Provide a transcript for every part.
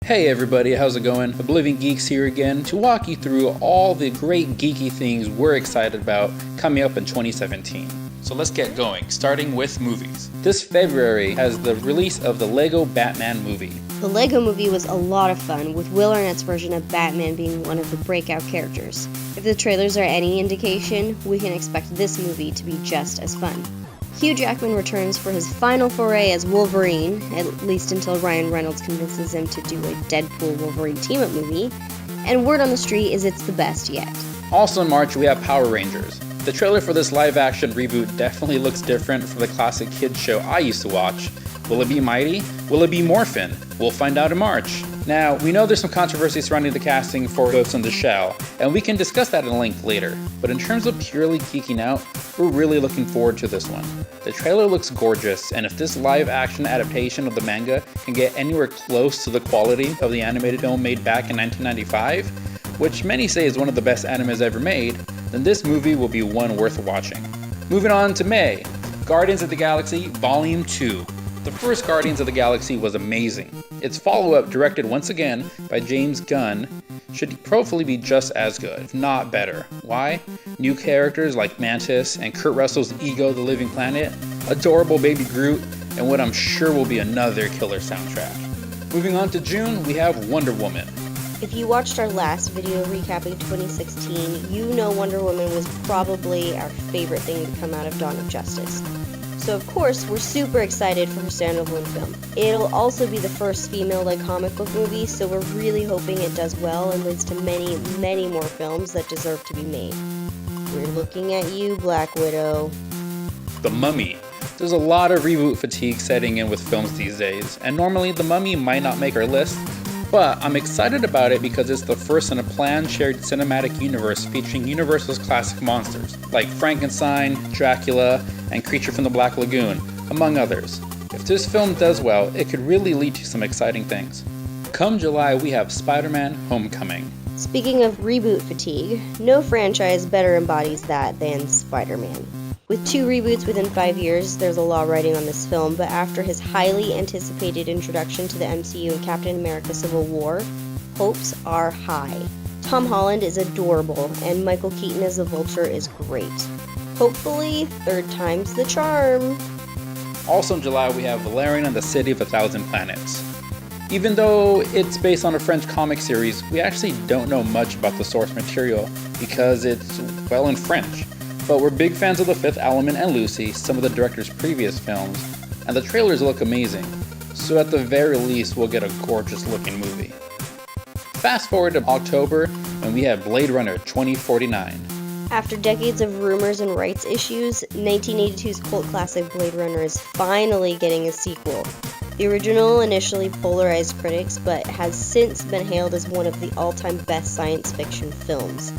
Hey everybody, how's it going? Oblivion Geeks here again to walk you through all the great geeky things we're excited about coming up in 2017. So let's get going, starting with movies. This February has the release of the Lego Batman movie. The Lego movie was a lot of fun, with Will Arnett's version of Batman being one of the breakout characters. If the trailers are any indication, we can expect this movie to be just as fun. Hugh Jackman returns for his final foray as Wolverine, at least until Ryan Reynolds convinces him to do a Deadpool-Wolverine team-up movie, and word on the street is it's the best yet. Also in March, we have Power Rangers. The trailer for this live-action reboot definitely looks different from the classic kids show I used to watch. Will it be Mighty? Will it be Morphin? We'll find out in March. Now, we know there's some controversy surrounding the casting for Ghost in the Shell, and we can discuss that in length later. But in terms of purely geeking out, we're really looking forward to this one. The trailer looks gorgeous, and if this live-action adaptation of the manga can get anywhere close to the quality of the animated film made back in 1995, which many say is one of the best animes ever made, then this movie will be one worth watching. Moving on to May, Guardians of the Galaxy Volume 2. The first Guardians of the Galaxy was amazing. Its follow-up, directed once again by James Gunn, should hopefully be just as good, if not better. Why? New characters like Mantis and Kurt Russell's Ego the Living Planet, adorable baby Groot, and what I'm sure will be another killer soundtrack. Moving on to June, we have Wonder Woman. If you watched our last video recapping 2016, you know Wonder Woman was probably our favorite thing to come out of Dawn of Justice. So of course, we're super excited for her standalone film. It'll also be the first female-led comic book movie, so we're really hoping it does well and leads to many, many more films that deserve to be made. We're looking at you, Black Widow. The Mummy. There's a lot of reboot fatigue setting in with films these days, and normally The Mummy might not make our list, but I'm excited about it because it's the first in a planned shared cinematic universe featuring Universal's classic monsters, like Frankenstein, Dracula, and Creature from the Black Lagoon, among others. If this film does well, it could really lead to some exciting things. Come July, we have Spider-Man Homecoming. Speaking of reboot fatigue, no franchise better embodies that than Spider-Man. With 2 reboots within 5 years, there's a lot riding on this film, but after his highly anticipated introduction to the MCU in Captain America Civil War, hopes are high. Tom Holland is adorable, and Michael Keaton as the Vulture is great. Hopefully, third time's the charm. Also in July, we have Valerian and the City of a Thousand Planets. Even though it's based on a French comic series, we actually don't know much about the source material because it's, well, in French. But we're big fans of The Fifth Element and Lucy, some of the director's previous films, and the trailers look amazing, so at the very least we'll get a gorgeous looking movie. Fast forward to October, and we have Blade Runner 2049. After decades of rumors and rights issues, 1982's cult classic Blade Runner is finally getting a sequel. The original initially polarized critics, but has since been hailed as one of the all-time best science fiction films.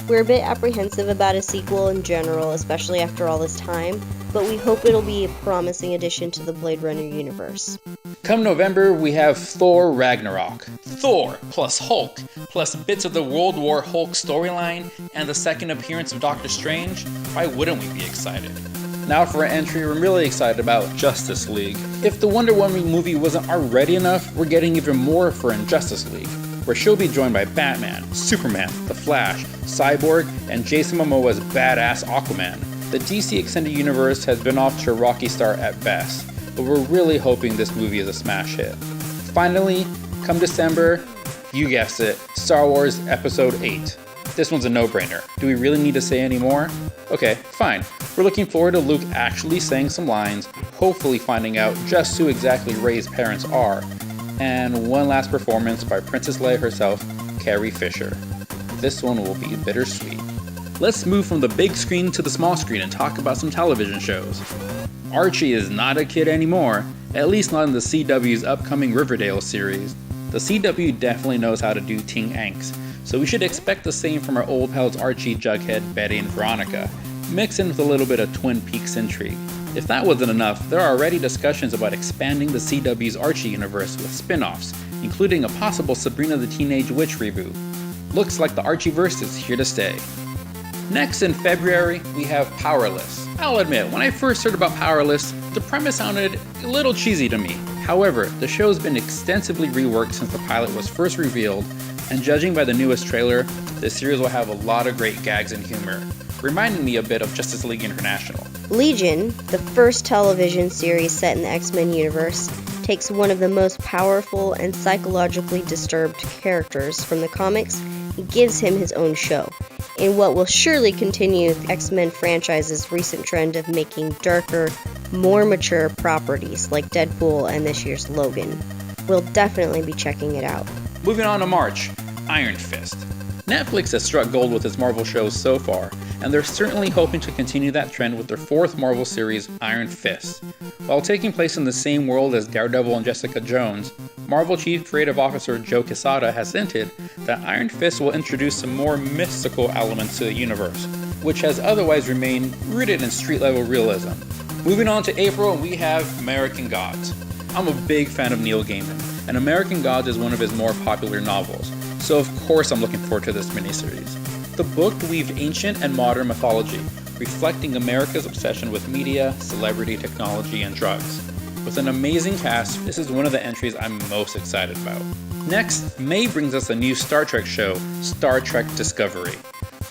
We're a bit apprehensive about a sequel in general, especially after all this time, but we hope it'll be a promising addition to the Blade Runner universe. Come November, we have Thor Ragnarok. Thor plus Hulk plus bits of the World War Hulk storyline and the second appearance of Doctor Strange. Why wouldn't we be excited? Now for an entry I'm really excited about, Justice League. If the Wonder Woman movie wasn't already enough, we're getting even more for Injustice League, where she'll be joined by Batman, Superman, The Flash, Cyborg, and Jason Momoa's badass Aquaman. The DC Extended Universe has been off to a rocky start at best, but we're really hoping this movie is a smash hit. Finally, come December, you guessed it, Star Wars Episode 8. This one's a no-brainer. Do we really need to say any more? Okay, fine. We're looking forward to Luke actually saying some lines, hopefully finding out just who exactly Rey's parents are, and one last performance by Princess Leia herself, Carrie Fisher. This one will be bittersweet. Let's move from the big screen to the small screen and talk about some television shows. Archie is not a kid anymore, at least not in the CW's upcoming Riverdale series. The CW definitely knows how to do teen angst, so we should expect the same from our old pals Archie, Jughead, Betty, and Veronica, mixed in with a little bit of Twin Peaks intrigue. If that wasn't enough, there are already discussions about expanding the CW's Archie universe with spin-offs, including a possible Sabrina the Teenage Witch reboot. Looks like the Archieverse is here to stay. Next in February, we have Powerless. I'll admit, when I first heard about Powerless, the premise sounded a little cheesy to me. However, the show has been extensively reworked since the pilot was first revealed, and judging by the newest trailer, the series will have a lot of great gags and humor, reminding me a bit of Justice League International. Legion, the first television series set in the X-Men universe, takes one of the most powerful and psychologically disturbed characters from the comics and gives him his own show, in what will surely continue the X-Men franchise's recent trend of making darker, more mature properties like Deadpool and this year's Logan. We'll definitely be checking it out. Moving on to March, Iron Fist. Netflix has struck gold with its Marvel shows so far, and they're certainly hoping to continue that trend with their fourth Marvel series, Iron Fist. While taking place in the same world as Daredevil and Jessica Jones, Marvel Chief Creative Officer Joe Quesada has hinted that Iron Fist will introduce some more mystical elements to the universe, which has otherwise remained rooted in street-level realism. Moving on to April, we have American Gods. I'm a big fan of Neil Gaiman, and American Gods is one of his more popular novels, so of course I'm looking forward to this miniseries. The book weaved ancient and modern mythology, reflecting America's obsession with media, celebrity, technology, and drugs. With an amazing cast, this is one of the entries I'm most excited about. Next, May brings us a new Star Trek show, Star Trek Discovery.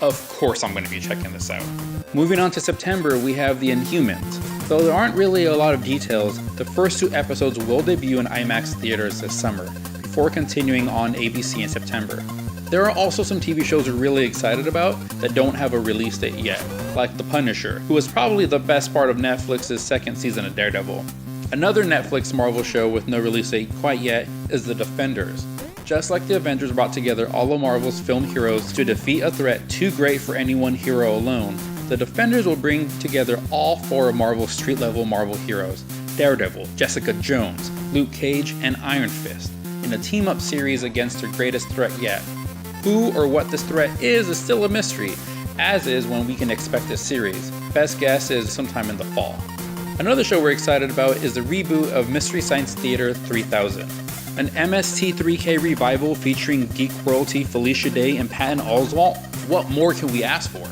Of course I'm going to be checking this out. Moving on to September, we have The Inhumans. Though there aren't really a lot of details, the first 2 episodes will debut in IMAX theaters this summer, before continuing on ABC in September. There are also some TV shows we're really excited about that don't have a release date yet, like The Punisher, who is probably the best part of Netflix's second season of Daredevil. Another Netflix Marvel show with no release date quite yet is The Defenders. Just like the Avengers brought together all of Marvel's film heroes to defeat a threat too great for any one hero alone, The Defenders will bring together all 4 of Marvel's street-level Marvel heroes, Daredevil, Jessica Jones, Luke Cage, and Iron Fist, in a team-up series against their greatest threat yet. Who or what this threat is still a mystery, as is when we can expect this series. Best guess is sometime in the fall. Another show we're excited about is the reboot of Mystery Science Theater 3000, an MST3K revival featuring geek royalty Felicia Day and Patton Oswalt. What more can we ask for?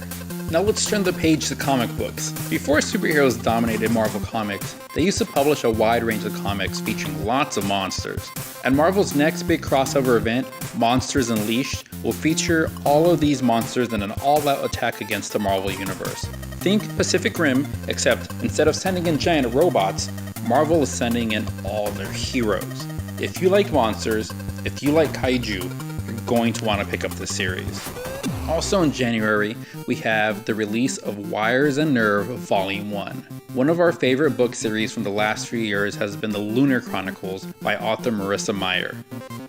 Now let's turn the page to comic books. Before superheroes dominated Marvel Comics, they used to publish a wide range of comics featuring lots of monsters. And Marvel's next big crossover event, Monsters Unleashed, will feature all of these monsters in an all-out attack against the Marvel Universe. Think Pacific Rim, except instead of sending in giant robots, Marvel is sending in all their heroes. If you like monsters, if you like kaiju, you're going to want to pick up this series. Also in January, we have the release of Wires and Nerve Volume 1. One of our favorite book series from the last few years has been the Lunar Chronicles by author Marissa Meyer.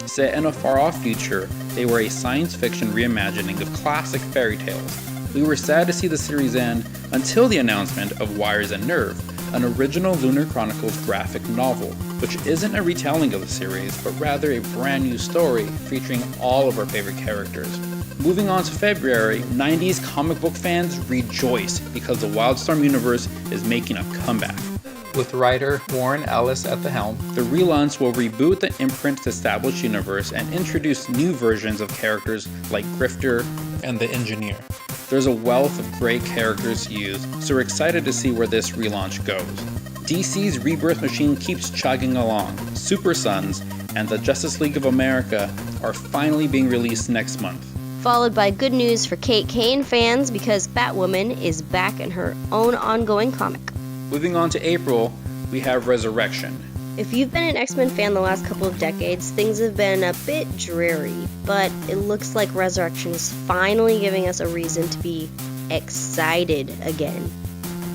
Set in a far-off future, they were a science fiction reimagining of classic fairy tales. We were sad to see the series end until the announcement of Wires and Nerve, an original Lunar Chronicles graphic novel, which isn't a retelling of the series, but rather a brand new story featuring all of our favorite characters. Moving on to February, 90s comic book fans rejoice because the Wildstorm universe is making a comeback. With writer Warren Ellis at the helm, the relaunch will reboot the imprint's established universe and introduce new versions of characters like Grifter and the Engineer. There's a wealth of great characters to use, so we're excited to see where this relaunch goes. DC's Rebirth machine keeps chugging along. Super Sons and the Justice League of America are finally being released next month. Followed by good news for Kate Kane fans because Batwoman is back in her own ongoing comic. Moving on to April, we have Resurrection. If you've been an X-Men fan the last couple of decades, things have been a bit dreary, but it looks like Resurrection is finally giving us a reason to be excited again.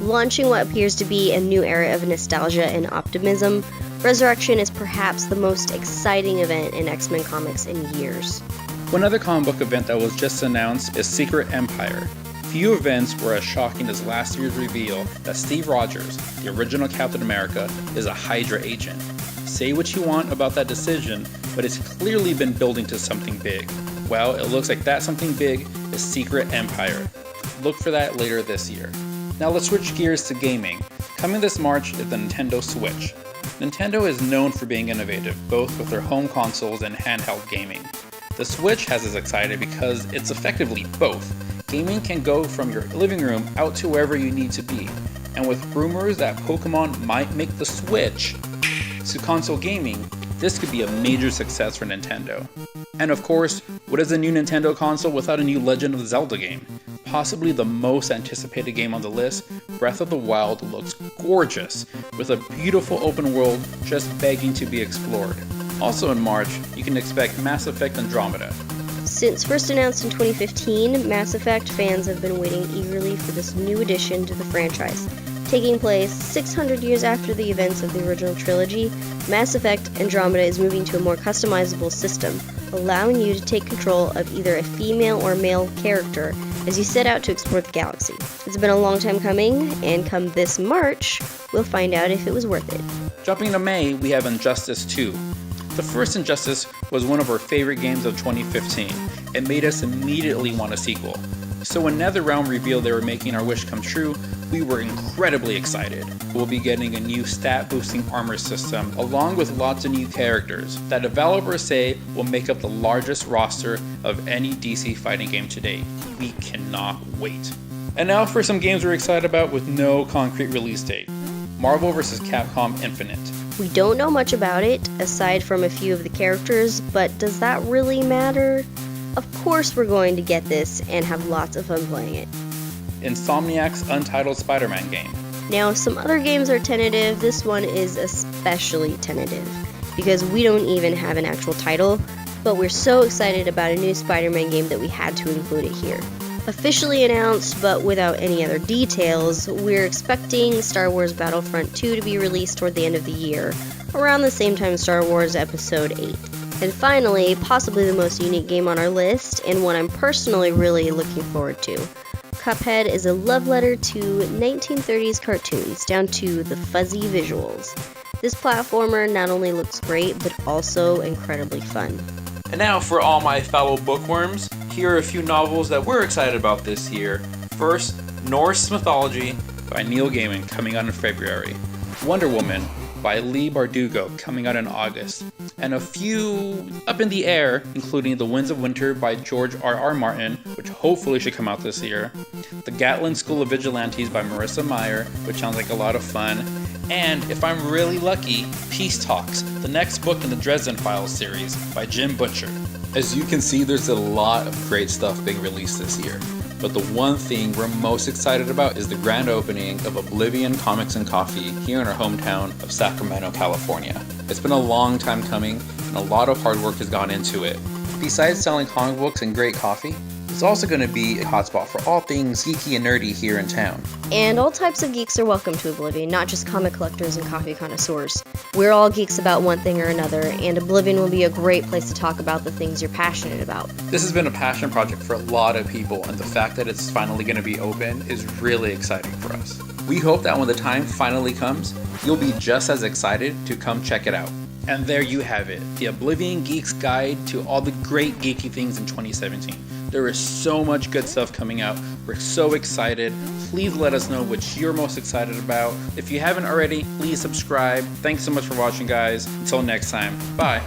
Launching what appears to be a new era of nostalgia and optimism, Resurrection is perhaps the most exciting event in X-Men comics in years. One other comic book event that was just announced is Secret Empire. Few events were as shocking as last year's reveal that Steve Rogers, the original Captain America, is a Hydra agent. Say what you want about that decision, but it's clearly been building to something big. Well, it looks like that something big is Secret Empire. Look for that later this year. Now let's switch gears to gaming. Coming this March is the Nintendo Switch. Nintendo is known for being innovative, both with their home consoles and handheld gaming. The Switch has us excited because it's effectively both. Gaming can go from your living room out to wherever you need to be. And with rumors that Pokemon might make the Switch, to console gaming, this could be a major success for Nintendo. And of course, what is a new Nintendo console without a new Legend of Zelda game? Possibly the most anticipated game on the list, Breath of the Wild looks gorgeous, with a beautiful open world just begging to be explored. Also in March, you can expect Mass Effect Andromeda. Since first announced in 2015, Mass Effect fans have been waiting eagerly for this new addition to the franchise. Taking place 600 years after the events of the original trilogy, Mass Effect Andromeda is moving to a more customizable system, allowing you to take control of either a female or male character as you set out to explore the galaxy. It's been a long time coming, and come this March, we'll find out if it was worth it. Jumping to May, we have Injustice 2. The first Injustice was one of our favorite games of 2015. It made us immediately want a sequel. So when NetherRealm revealed they were making our wish come true, we were incredibly excited. We'll be getting a new stat-boosting armor system, along with lots of new characters that developers say will make up the largest roster of any DC fighting game to date. We cannot wait. And now for some games we're excited about with no concrete release date. Marvel vs. Capcom Infinite. We don't know much about it, aside from a few of the characters, but does that really matter? Of course we're going to get this and have lots of fun playing it. Insomniac's Untitled Spider-Man game. Now, if some other games are tentative, this one is especially tentative, because we don't even have an actual title, but we're so excited about a new Spider-Man game that we had to include it here. Officially announced, but without any other details, we're expecting Star Wars Battlefront 2 to be released toward the end of the year, around the same time Star Wars Episode 8. And finally, possibly the most unique game on our list, and one I'm personally really looking forward to. Cuphead is a love letter to 1930s cartoons, down to the fuzzy visuals. This platformer not only looks great, but also incredibly fun. And now for all my fellow bookworms, here are a few novels that we're excited about this year. First, Norse Mythology by Neil Gaiman, coming out in February. Wonder Woman by Leigh Bardugo, coming out in August. And a few up in the air, including The Winds of Winter by George R.R. Martin, which hopefully should come out this year. The Gatlin School of Vigilantes by Marissa Meyer, which sounds like a lot of fun. And, if I'm really lucky, Peace Talks, the next book in the Dresden Files series by Jim Butcher. As you can see, there's a lot of great stuff being released this year. But the one thing we're most excited about is the grand opening of Oblivion Comics and Coffee here in our hometown of Sacramento, California. It's been a long time coming, and a lot of hard work has gone into it. Besides selling comic books and great coffee, it's also going to be a hotspot for all things geeky and nerdy here in town. And all types of geeks are welcome to Oblivion, not just comic collectors and coffee connoisseurs. We're all geeks about one thing or another, and Oblivion will be a great place to talk about the things you're passionate about. This has been a passion project for a lot of people, and the fact that it's finally going to be open is really exciting for us. We hope that when the time finally comes, you'll be just as excited to come check it out. And there you have it, the Oblivion Geeks guide to all the great geeky things in 2017. There is so much good stuff coming out. We're so excited. Please let us know what you're most excited about. If you haven't already, please subscribe. Thanks so much for watching, guys. Until next time, bye.